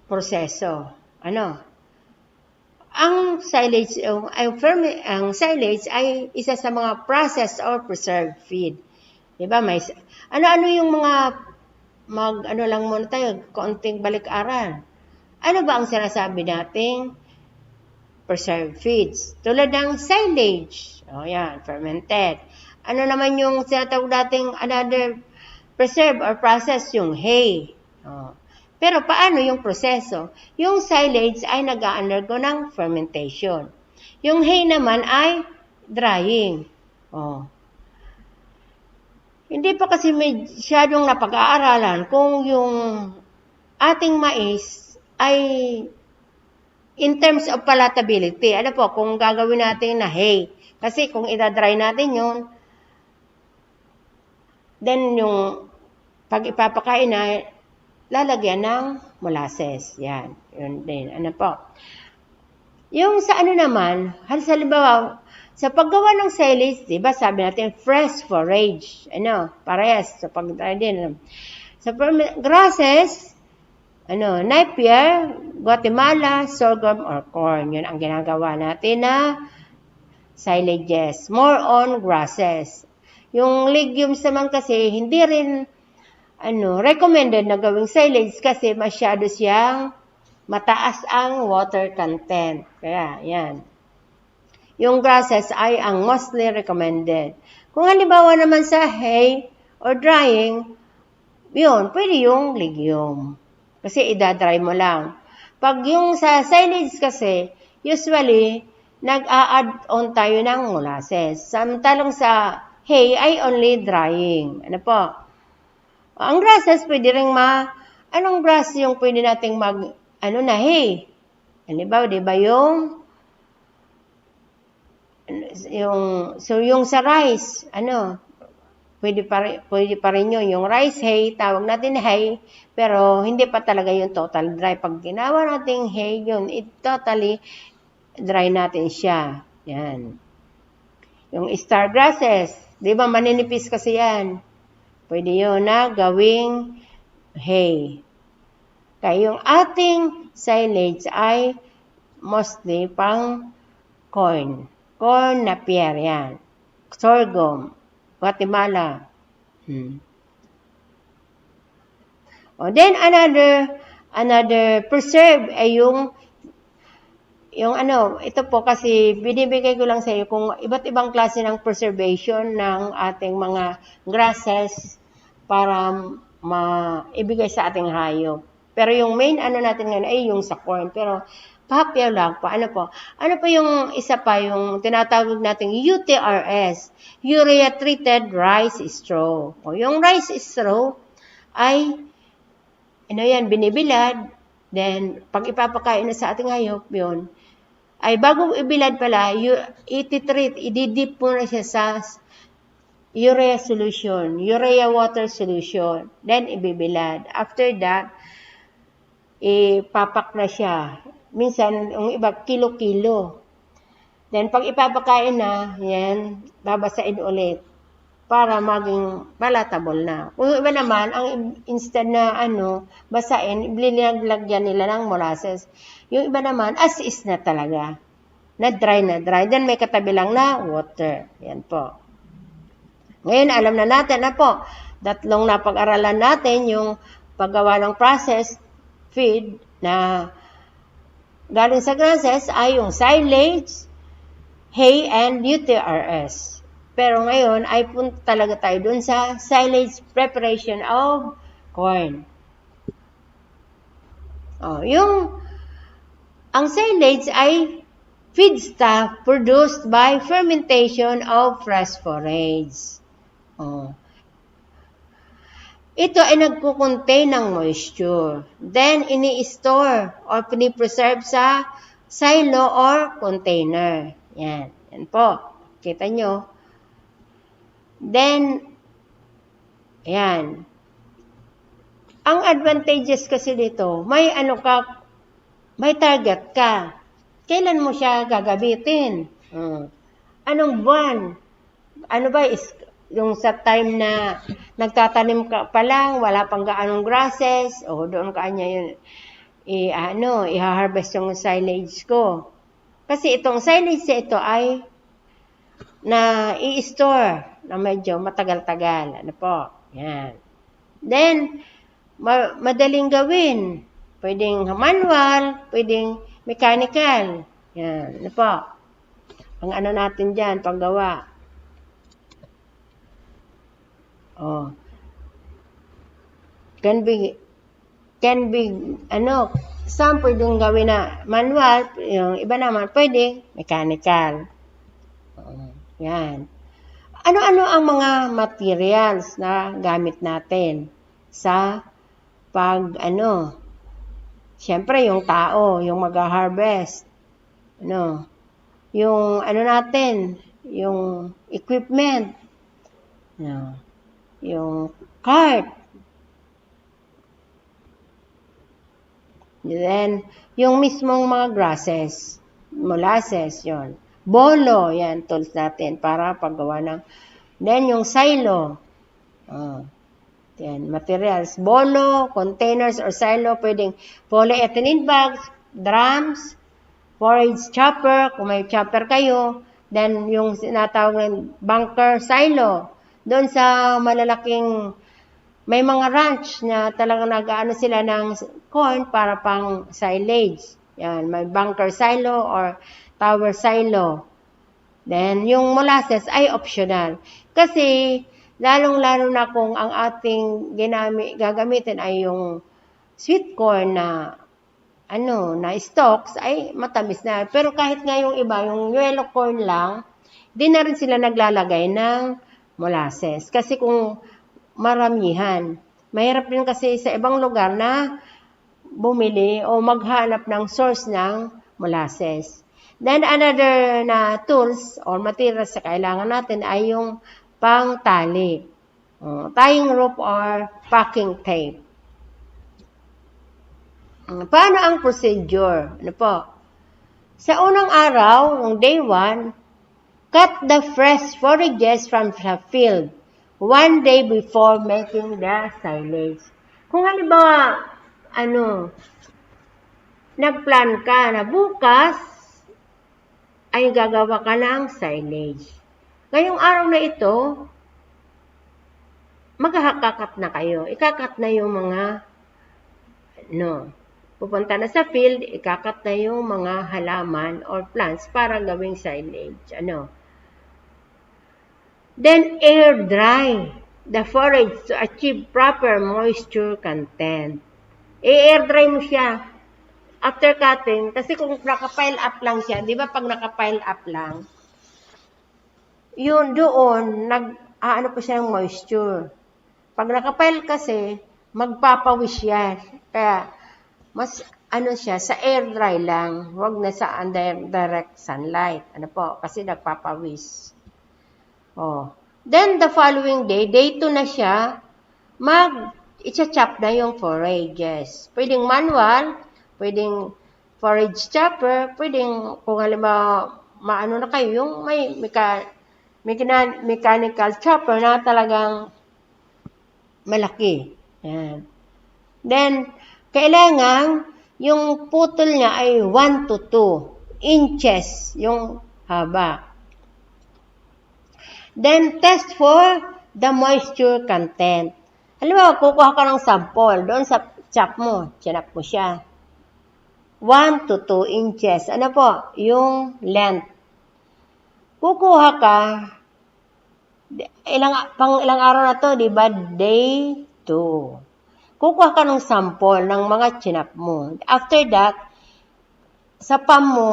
proseso? Ano? Ang silage, ang silage ay isa sa mga processed or preserved feed. Diba? Ano yung mga ano lang muna tayo, konting balik-aral. Ano ba ang sinasabi nating preserved feeds? Tulad ng silage. O yan, fermented. Ano naman yung sinatawag nating another preserve or process? Yung hay. O. Pero paano yung proseso? Yung silage ay nag-undergo ng fermentation. Yung hay naman ay drying. O. Hindi pa kasi masyadong napag-aaralan kung yung ating mais ay in terms of palatability. Ano po, kung gagawin natin na hay. Kasi kung idadry natin yun, then yung pag ipapakain na, lalagyan ng molasses. Yan. Yun din. Ano po. Yung sa ano naman, halimbawa, sa paggawa ng silage, diba, sabi natin, fresh forage. Ano, parehas. Sa pagdry din. Sa grasses, Napier, Guatemala, sorghum, or corn. Yun ang ginagawa natin na silages. More on grasses. Yung legumes naman kasi, hindi rin recommended na gawing silage kasi masyado siyang mataas ang water content. Kaya, yan. Yung grasses ay ang mostly recommended. Kung halimbawa naman sa hay or drying, yun, pwede yung legume. Kasi idadry mo lang. Pag yung sa silage kasi, usually, nag-a-add on tayo ng molasses. Samantalang sa hay ay only drying. Ano po? Ang grasses, pwede rin anong grass yung pwede nating hay? Halimbawa, di ba yung sa rice, pwede pa rin yung rice hay, tawag natin hay, pero hindi pa talaga yung total dry. Pag ginawa natin hay, yun, totally dry natin siya. Yan. Yung star grasses, di ba maninipis kasi yan. Pwede yun na gawing hay. Kaya yung ating silage ay mostly pang corn. Corn na Napier, yan. Sorghum, Guatemala. Then another preserve ay yung ito po kasi binibigay ko lang sa iyo kung iba't ibang klase ng preservation ng ating mga grasses para maibigay sa ating hayop. Pero yung main natin ngayon ay yung sa corn. Pero Pahapyaw lang po. Ano po? Ano po yung isa pa, yung tinatawag nating UTRS, Urea Treated Rice Straw. O, yung rice straw ay, ano yan, binibilad, then pag ipapakain na sa ating hayop, yun, ay bago ibilad pala, ititreat, ididip mo na siya sa urea solution, urea water solution, then ibibilad. After that, ipapak na siya. Minsan, yung iba, kilo-kilo. Then, pag ipapakain na, yan, babasain ulit para maging palatable na. Kung yung iba naman, ang instead na basain, linalagyan nila ng molasses. Yung iba naman, as is na talaga. Na dry. Then, may katabi lang na water. Yan po. Ngayon, alam na natin na po, tatlong napag-aralan natin yung paggawa ng processed feed na galing sa grasses ay yung silage, hay, and UTRS. Pero ngayon ay punta talaga tayo dun sa silage preparation of corn. Ang silage ay feedstuff produced by fermentation of fresh forage. Ito ay nagkukontain ng moisture. Then, ini-store or pinipreserve sa silo or container. Yan. Yan po. Kita nyo. Then, yan. Ang advantages kasi dito, may target ka. Kailan mo siya gagamitin? Anong buwan? Ano ba yung sa time na nagtatanim ka pa lang, wala pang gaanong grasses, doon ka niya yun, i-harvest yung silage ko. Kasi itong silage ito ay na i-store na medyo matagal-tagal. Ano po? Yan. Then, madaling gawin. Pwedeng manual, pwedeng mechanical. Yan. Ano po? Ang natin dyan, paggawa. Can be, some pwedeng gawin na manual, yung iba naman pwede, mechanical. Yan. Ano-ano ang mga materials na gamit natin sa siyempre yung tao, yung mag-harvest. Yung natin, yung equipment. Yung cart. Then, yung mismong mga grasses, molasses, yon. Bolo, yan, tools natin para paggawa ng. Then, yung silo. Yan, materials. Bolo, containers or silo, pwedeng polyethylene bags, drums, forage chopper, kung may chopper kayo. Then, yung sinatawag ng bunker silo. Doon sa malalaking, may mga ranch na talagang nag-aano sila ng corn para pang silage. Yan, may bunker silo or tower silo. Then, yung molasses ay optional. Kasi, lalong-lalo na kung ang ating gagamitin ay yung sweet corn na stalks, ay matamis na. Pero kahit nga yung iba, yung yellow corn lang, di na rin sila naglalagay ng molasses. Kasi kung maramihan, mahirap din kasi sa ibang lugar na bumili o maghanap ng source ng molasses. Then another na tools or materials na kailangan natin ay yung pangtali. Tying rope or packing tape. Paano ang procedure? Sa unang araw, ng day 1, cut the fresh forages from the field 1 day before making the silage. Kung halimbawa, nagplan ka na bukas ay gagawa ka ng silage. Ngayong araw na ito, magkakakat na kayo. Ikakat na yung mga, pupunta na sa field, ikakat na yung mga halaman or plants para gawing silage. Then, air dry the forage to achieve proper moisture content. I-air dry mo siya. after cutting, kasi kung naka-pile up lang siya, di ba pag naka-pile up lang, yun doon, ano pa siya ng moisture. Pag naka-pile kasi, magpapawis yan. Kaya, mas siya, sa air dry lang, wag na sa under direct sunlight. Ano po, kasi nagpapawis. Oh. Then, the following day, day 2 na siya, i-chop na yung forages. Pwedeng manual, pwedeng forage chopper, pwedeng, kung halimbawa, maano na kayo, yung may mechanical chopper na talagang malaki. Yan. Then, kailangan, yung putol niya ay 1 to 2 inches yung haba. Then, test for the moisture content. Halimbawa, kukuha ka ng sample. Doon sa chop mo, chinap mo siya. 1 to 2 inches. Ano po? Yung length. Kukuha ka, ilang araw na to, di ba? Day 2. Kukuha ka ng sample ng mga chinap mo. After that, sa palm mo,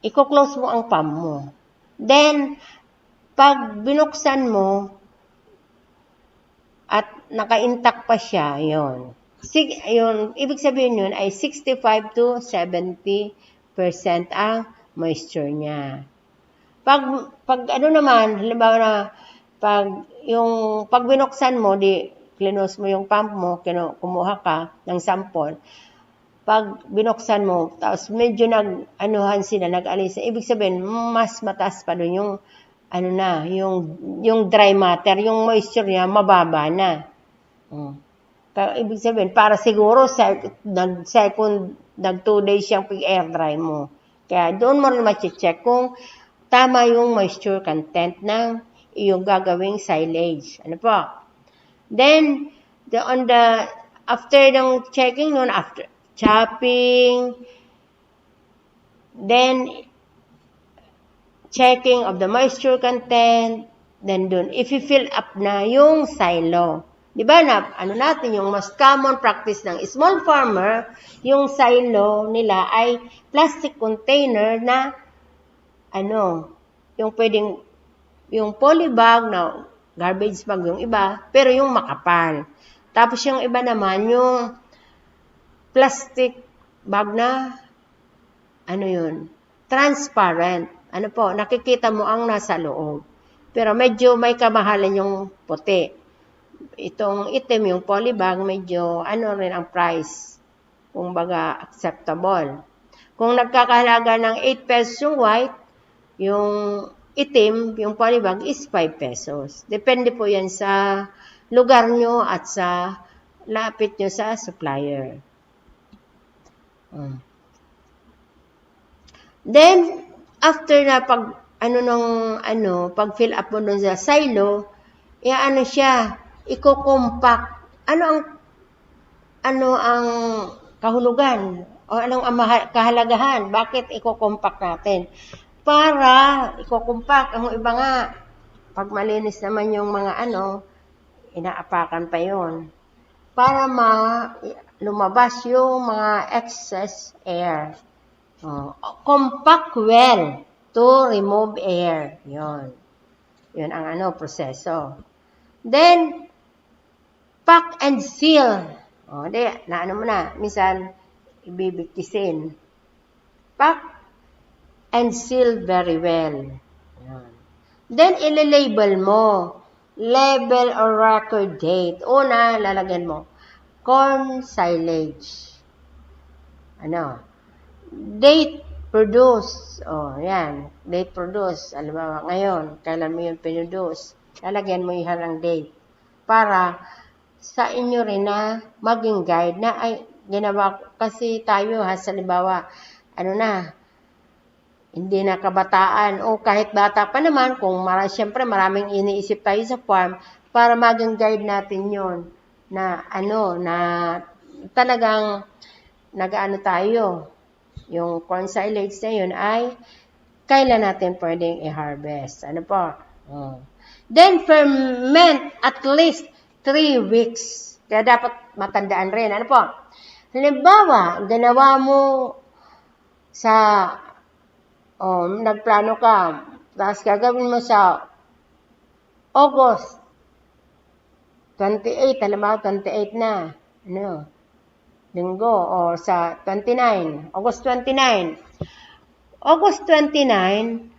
i-close mo ang palm mo. Then, pag binuksan mo, at naka-intact pa siya, yun. Ibig sabihin yun ay 65 to 70% ang moisture niya. Pag ano naman, halimbawa na, pag binuksan mo, close mo yung pump mo, kumuha ka ng sample, pag binuksan mo, tapos medyo nag-alis, ibig sabihin, mas mataas pa doon yung, yung dry matter, yung moisture niya, mababa na. Ibig sabihin, para siguro, nag 2 days siyang pag-air dry mo. Kaya doon mo rin ma-check kung tama yung moisture content ng iyong gagawing silage. Ano po? Then, after ng checking nun, after chopping, then, checking of the moisture content, then dun, if you fill up na yung silo. Di ba natin, yung most common practice ng small farmer, yung silo nila ay plastic container na, yung pwedeng, yung polybag na garbage bag yung iba, pero yung makapal. Tapos yung iba naman, yung plastic bag na, transparent. Nakikita mo ang nasa loob. Pero medyo may kamahalan yung puti. Itong itim, yung polybag, medyo rin ang price. Kung baga, acceptable. Kung nagkakahalaga ng 8 pesos yung white, yung itim, yung polybag is 5 pesos. Depende po yan sa lugar nyo at sa lapit nyo sa supplier. Then, after na pag fill up mo dun sa silo, siya, i-compact. Ano ang kahulugan? O anong kahalagahan? Bakit i-compact natin? Para i-compact, ang iba nga, pag malinis naman yung mga inaapakan pa yon. Para lumabas yung mga excess air. Compact well to remove air. Yun ang proseso. Then, pack and seal. Mo na. Minsan, ibibigtisin. Pack and seal very well. Yun. Then, ililabel mo. Label or record date. Una, lalagyan mo. Corn silage. Date produce. Yan. Date produce. Halimbawa, ngayon, kailan mo yun produce? Lalagyan mo yung halang date. Para sa inyo rin na maging guide na ginawa kasi tayo halimbawa, hindi na kabataan o kahit bata pa naman, kung siyempre maraming iniisip tayo sa farm, para maging guide natin yon na na talagang tayo. Yung corn silage na yun ay kailan natin pwedeng i-harvest. Then, ferment at least 3 weeks. Kaya dapat matandaan rin. Halimbawa, ginawa mo sa, nagplano ka, tapos gagawin mo sa August 28, halimbawa 28 na, linggo, o sa 29, August 29. August 29,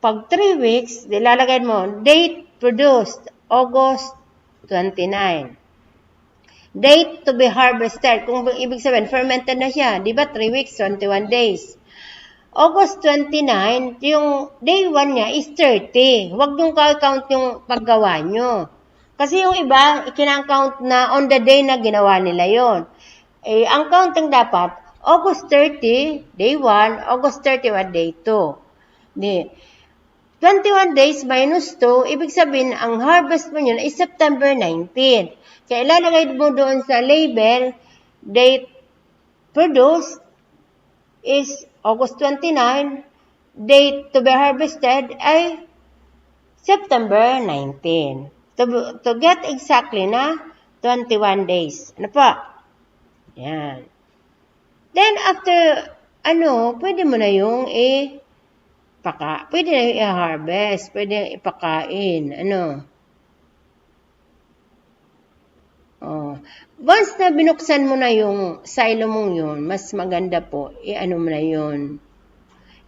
pag 3 weeks, nilalagay mo, date produced, August 29. Date to be harvested. Kung ibig sabihin, fermented na siya. Di ba? 3 weeks, 21 days. August 29, yung day 1 niya is 30. Huwag nyung count yung paggawa nyo. Kasi yung iba, ikinang-count na on the day na ginawa nila yon. Ang counting dapat, August 30, day 1, August 31, day 2. Di. 21 days minus 2, ibig sabihin, ang harvest mo yun is September 19. Kaya ilalagay mo doon sa label, date produced is August 29, date to be harvested ay September 19. To get exactly na 21 days. Ano pa? Yan. Then after, pwede mo na yung pwede na yung i-harvest, pwede na ipakain, Once na binuksan mo na yung silo mong yun, mas maganda po, mo na yun,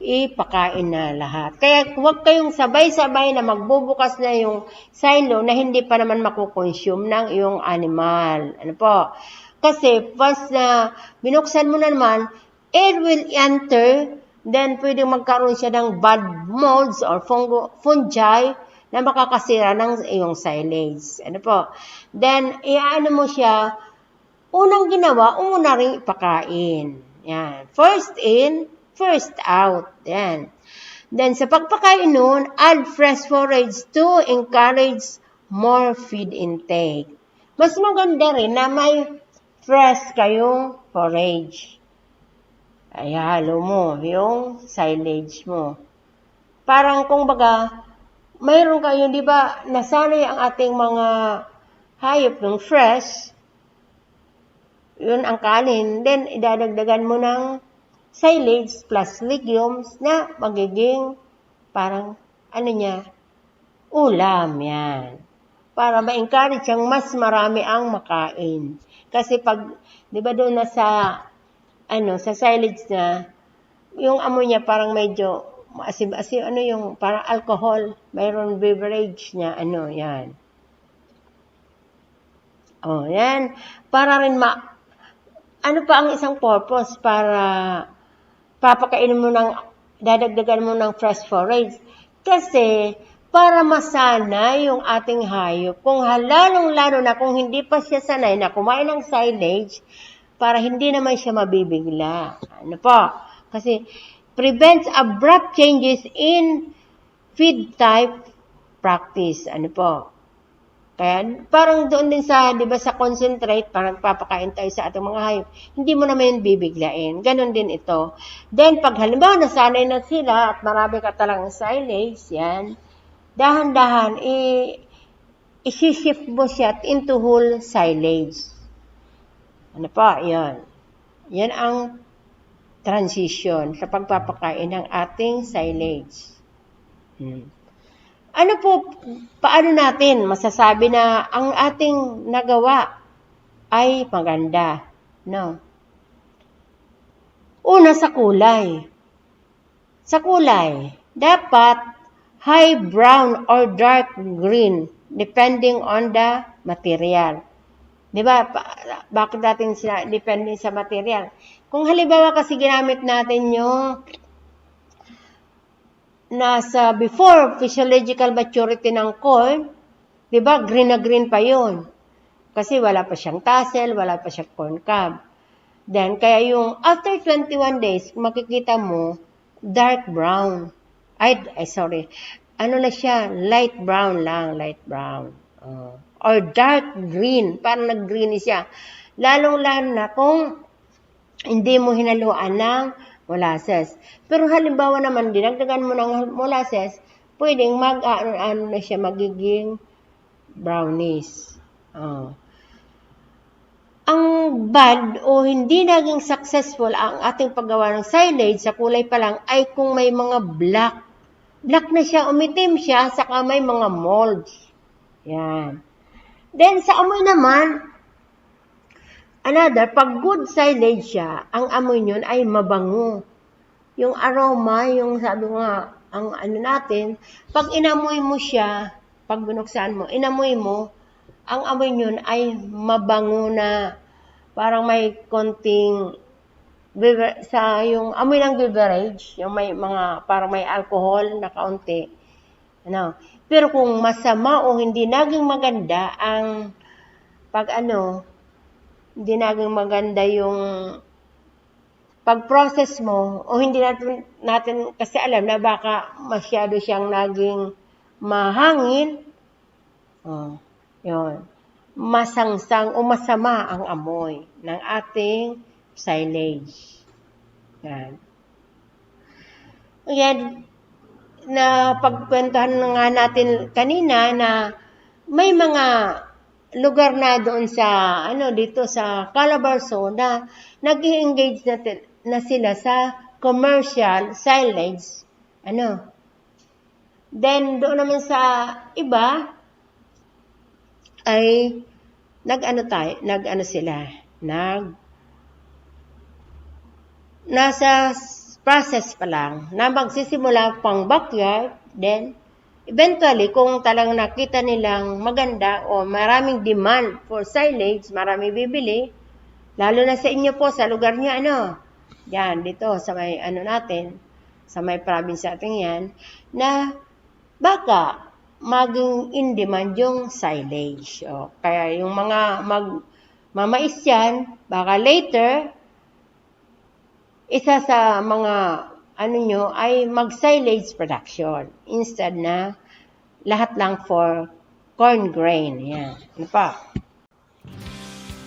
ipakain na lahat. Kaya huwag kayong sabay-sabay na magbubukas na yung silo na hindi pa naman makukonsume ng iyong animal. Ano po? Kasi once na binuksan mo na naman, air will enter, then pwedeng magkaroon siya ng bad molds or fungi na makakasira ng iyong silage. Ano po? Then, mo siya, unang ginawa, una rin ipakain. Yan. First in, first out. Yan. Then, sa pagpakain nun, add fresh forage to encourage more feed intake. Mas maganda rin na may fresh kayong forage. Ay, halo mo yung silage mo. Parang kung baga, mayroon kayo, di ba, nasanay ang ating mga hayop ng fresh, yun ang kanin, then idadagdagan mo ng silage plus legumes na magiging parang, ulam yan. Para ma-encourage ang mas marami ang makain. Kasi pag, di ba doon na sa silage na, yung amoy niya parang medyo maasim-asim, yung parang alcohol, mayroon beverage niya, yan. Yan. Para rin pa ang isang purpose para papakainin mo dadagdagan mo ng fresh forage? Kasi, para masana yung ating hayop. Kung lalong-lalo na kung hindi pa siya sanay na kumain ng silage, para hindi naman siya mabibigla. Ano po? Kasi, prevents abrupt changes in feed type practice. Ano po? Kaya, parang doon din sa, di ba, sa concentrate, parang papakain tayo sa ating mga hayop, hindi mo naman yung bibiglain. Ganon din ito. Then, pag halimbawa, nasanay na sila at marami ka talagang silage, yan, dahan-dahan, isi-shift mo siya into whole silage. Ano pa? Yan. Yan ang transition sa pagpapakain ng ating silage. Paano natin masasabi na ang ating nagawa ay maganda? Una, sa kulay. Sa kulay, dapat high brown or dark green depending on the material. Diba? Bakit natin sila depending sa material? Kung halimbawa kasi ginamit natin yung nasa before physiological maturity ng corn, diba? Green na green pa yun. Kasi wala pa siyang tassel, wala pa siyang corn cob. Then, kaya yung after 21 days, makikita mo, dark brown. Ano na siya? Light brown lang, light brown. Or dark green, parang nag-green siya. Lalong-lalo na kung hindi mo hinaluan ng molasses. Pero halimbawa naman, dinagdagan mo ng molasses, pwedeng na siya, magiging brownish. Ang bad o hindi naging successful ang ating paggawa ng silage sa kulay pa lang ay kung may mga black. Black na siya, umitim siya, saka may mga molds. Yan. Then, sa amoy naman, pag good silage siya, ang amoy niyon ay mabango. Yung aroma, yung sabi nga, ang natin, pag inamoy mo siya, pag binuksan mo, inamoy mo, ang amoy niyon ay mabango na parang may konting sa yung amoy ng beverage, yung may mga parang may alcohol na kaunti. Pero kung masama o hindi naging maganda ang hindi naging maganda yung pag-process mo o hindi natin kasi alam na baka masyado siyang naging mahangin. Yun. Masangsang o masama ang amoy ng ating silage. Yan. Na pagkwentuhan nga natin kanina na may mga lugar na doon sa dito sa Calabarzon na nag-i-engage na sila sa commercial silage. Then doon naman sa iba ay nasa process pa lang na magsisimula pang backyard, then eventually kung talagang nakita nilang maganda o maraming demand for silage, marami bibili, lalo na sa inyo po sa lugar niyo yan dito sa may natin, sa may province natin yan, na baka maging in demand yung silage. Kaya yung mga mamais yan, baka later isa sa mga nyo ay mag-silage production instead na lahat lang for corn grain. Yan. Ano pa?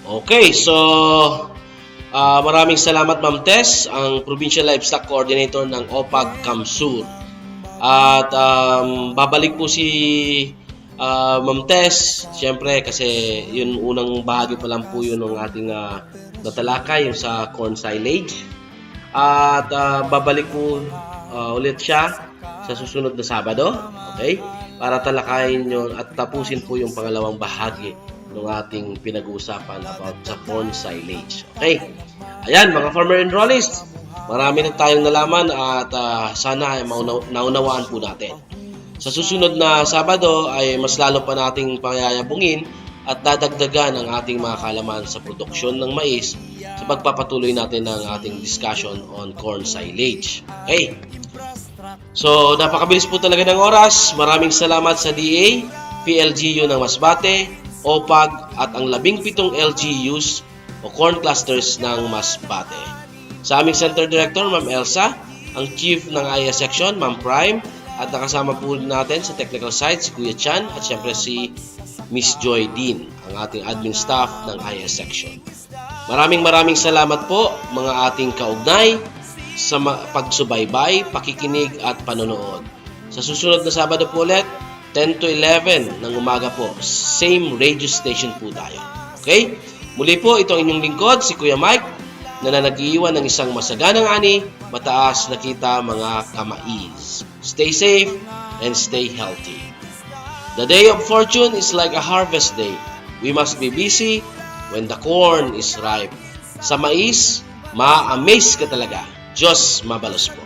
Okay, so maraming salamat Ma'am Tess, ang Provincial Livestock Coordinator ng OPAG Kamsur. At babalik po si Ma'am Tess, siyempre kasi yun unang bahagi pa lang po yun ng ating natalakay, yung sa corn silage. At babalik po ulit siya sa susunod na Sabado, okay? Para talakayin yun at tapusin po yung pangalawang bahagi ng ating pinag-uusapan about sa corn silage. Okay? Ayan, mga farmer enrollees, marami na tayong nalaman at sana ay naunawaan po natin. Sa susunod na Sabado ay mas lalo pa nating payayabungin at dadagdagan ang ating mga kaalaman sa produksyon ng mais sa pagpapatuloy natin ng ating discussion on corn silage. Okay? So, napakabilis po talaga ng oras. Maraming salamat sa DA, PLGU ng Masbate, OPAG at ang 17 LGUs o corn clusters ng Masbate. Sa aming Center Director, Ma'am Elsa, ang Chief ng IS Section, Ma'am Prime, at nakasama po natin sa technical side si Kuya Chan at siyempre si Miss Joy Dean, ang ating admin staff ng IS Section. Maraming salamat po mga ating kaugnay sa pagsubaybay, pakikinig at panonood. Sa susunod na Sabado po ulit, 10 to 11 ng umaga po, same radio station po tayo. Okay? Muli po, ito ang inyong lingkod, si Kuya Mike, na nag-iiwan ng isang masaganang ani, mataas na kita mga kamais. Stay safe and stay healthy. The day of fortune is like a harvest day. We must be busy when the corn is ripe. Sa mais, ma-amaze ka talaga. Diyos mabalos po.